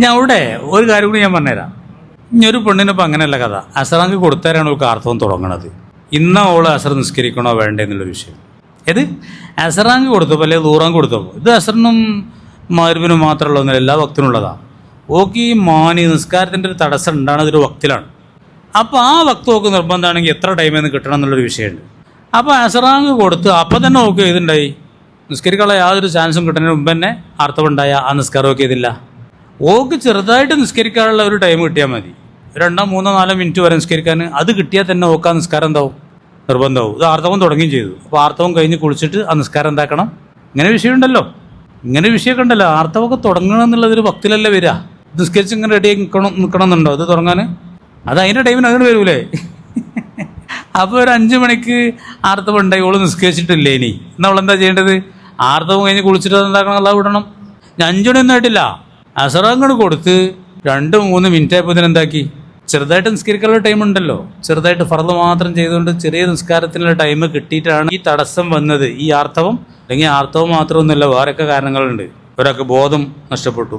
ഞാൻ അവിടെ ഒരു കാര്യം കൂടി ഞാൻ പറഞ്ഞുതരാം. ഇനി ഒരു പെണ്ണിനിപ്പോൾ അങ്ങനെയല്ല കഥ. അസറാങ്ക് കൊടുത്താലാണ് ഒരു ആർത്തവം തുടങ്ങണത്. ഇന്ന ഓള് അസർ നിസ്കരിക്കണോ വേണ്ടേ എന്നുള്ളൊരു വിഷയം. ഏത് അസറാങ്ക് കൊടുത്തപ്പോൾ അല്ലെങ്കിൽ ദൂറാങ്ക് കൊടുത്തപ്പോൾ ഇത് അസറിനും മഗ്‌രിബിനും മാത്രമുള്ള ഒന്നുമില്ല, എല്ലാ വക്തിനുള്ളതാണ്. ഓക്ക് ഈ നിസ്കാരത്തിൻ്റെ ഒരു തടസ്സം ഉണ്ടാകുന്നത് ഒരു വക്തിലാണ്. അപ്പോൾ ആ വക്ത് ഓക്ക് നിർബന്ധമാണെങ്കിൽ എത്ര ടൈമിൽ നിന്ന് കിട്ടണം എന്നുള്ളൊരു വിഷയമുണ്ട്. അപ്പോൾ അസറാങ്ക് കൊടുത്ത് അപ്പം തന്നെ ഓക്ക് ഇതുണ്ടായി നിസ്കരിക്കാനുള്ള യാതൊരു ചാൻസും കിട്ടുന്നതിന് മുമ്പ് തന്നെ ആർത്തവം ഉണ്ടായ ആ നിസ്കാരമൊക്കെ ഇതില്ല. ഓക്ക് ചെറുതായിട്ട് നിസ്കരിക്കാനുള്ള ഒരു ടൈം കിട്ടിയാൽ മതി, 2, 3, 4 മിനിറ്റ് വരെ നിസ്കരിക്കാൻ. അത് കിട്ടിയാൽ തന്നെ ഓക്ക് ആ നിസ്കാരം എന്താവും, നിർബന്ധമാവും. ഇത് ആർത്തവം തുടങ്ങുകയും ചെയ്തു. അപ്പോൾ ആർത്തവം കഴിഞ്ഞ് കുളിച്ചിട്ട് ആ നിസ്കാരം എന്താക്കണം. ഇങ്ങനെ വിഷയമുണ്ടല്ലോ, ഇങ്ങനെ വിഷയമൊക്കെ ഉണ്ടല്ലോ. ആർത്തവമൊക്കെ തുടങ്ങണം എന്നുള്ളതൊരു ഭക്തിലല്ലേ വരിക. നിസ്കരിച്ച് ഇങ്ങനെ റെഡിയായി നിൽക്കണം എന്നുണ്ടോ അത് തുടങ്ങാൻ? അത് അതിൻ്റെ ടൈമിന് അതിന് വരൂലേ? അപ്പോൾ ഒരു 5 മണിക്ക് ആർത്തവം ഉണ്ടായി, ഓള് നിസ്കരിച്ചിട്ടില്ലേ, ഇനി നമ്മളെന്താ ചെയ്യേണ്ടത്? ആർത്തവം കഴിഞ്ഞ് കുളിച്ചിട്ട് എന്താക്കണം, അല്ലാതെ വിടണം. 5 മണിയൊന്നും ആയിട്ടില്ല, അസറങ്ങോട് കൊടുത്ത് 2-3 മിനിറ്റ് ആയപ്പോൾ ഇതിനെന്താക്കി, ചെറുതായിട്ട് നിസ്കരിക്കാനുള്ള ടൈം ഉണ്ടല്ലോ. ചെറുതായിട്ട് ഫർള് മാത്രം ചെയ്തുകൊണ്ട് ചെറിയ നിസ്കാരത്തിനുള്ള ടൈം കിട്ടിയിട്ടാണ് ഈ തടസ്സം വന്നത്, ഈ ആർത്തവം. അല്ലെങ്കിൽ ആർത്തവം മാത്രമൊന്നുമില്ല, വേറെയൊക്കെ കാരണങ്ങളുണ്ട്. ഒരാൾക്ക് ബോധം നഷ്ടപ്പെട്ടു,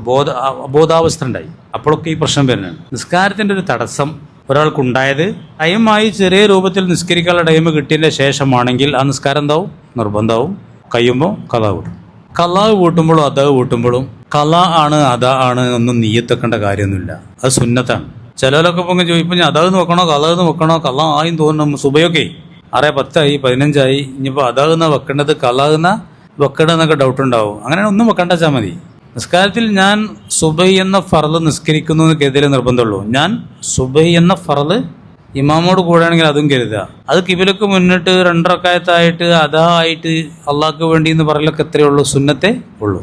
അബോധാവസ്ഥ ഉണ്ടായി, അപ്പോഴൊക്കെ ഈ പ്രശ്നം വരുന്നുണ്ട്. നിസ്കാരത്തിൻ്റെ ഒരു തടസ്സം ഒരാൾക്കുണ്ടായത് ടൈമായി ചെറിയ രൂപത്തിൽ നിസ്കരിക്കാനുള്ള ടൈം കിട്ടിയതിൻ്റെ ശേഷമാണെങ്കിൽ ആ നിസ്കാരം എന്താവും, നിർബന്ധമാവും. കഴിയുമ്പോൾ കലാ കൂട്ടും. കലാ കൂട്ടുമ്പോഴും അതാ കൂട്ടുമ്പോഴും കല ആണ് അതാ ആണ് ഒന്നും നീയത്തെക്കേണ്ട കാര്യമൊന്നുമില്ല, അത് സുന്നത്താണ്. ചിലരൊക്കെ ഇപ്പം ചോദിപ്പോൾ ഞാൻ അതാത് നോക്കണോ കലാന്ന് വെക്കണോ, കല ആയും തോന്നുന്നു. സുബയൊക്കെ 6:10 15 ഇനിയിപ്പോൾ അതാകുന്ന വെക്കേണ്ടത് കലാകുന്ന വെക്കണമെന്നൊക്കെ ഡൗട്ട് ഉണ്ടാവും. അങ്ങനെ ഒന്നും വെക്കേണ്ട വെച്ചാൽ മതി. നിസ്കാരത്തിൽ ഞാൻ സുബൈ എന്ന ഫർള് നിസ്കരിക്കുന്നു എന്ന് കരുതലേ നിർബന്ധമുള്ളൂ. ഞാൻ സുബൈ എന്ന ഫർള് ഇമാമോട് കൂടെയാണെങ്കിൽ അതും കരുതുക. അത് കിബിലക്ക് മുന്നിട്ട് 2 റക്അത്തായിട്ട് അതാ ആയിട്ട് അള്ളാഹ്ക്ക് വേണ്ടി എന്ന് പറയലൊക്കെ എത്രയേ ഉള്ളൂ, സുന്നത്തേ ഉള്ളൂ.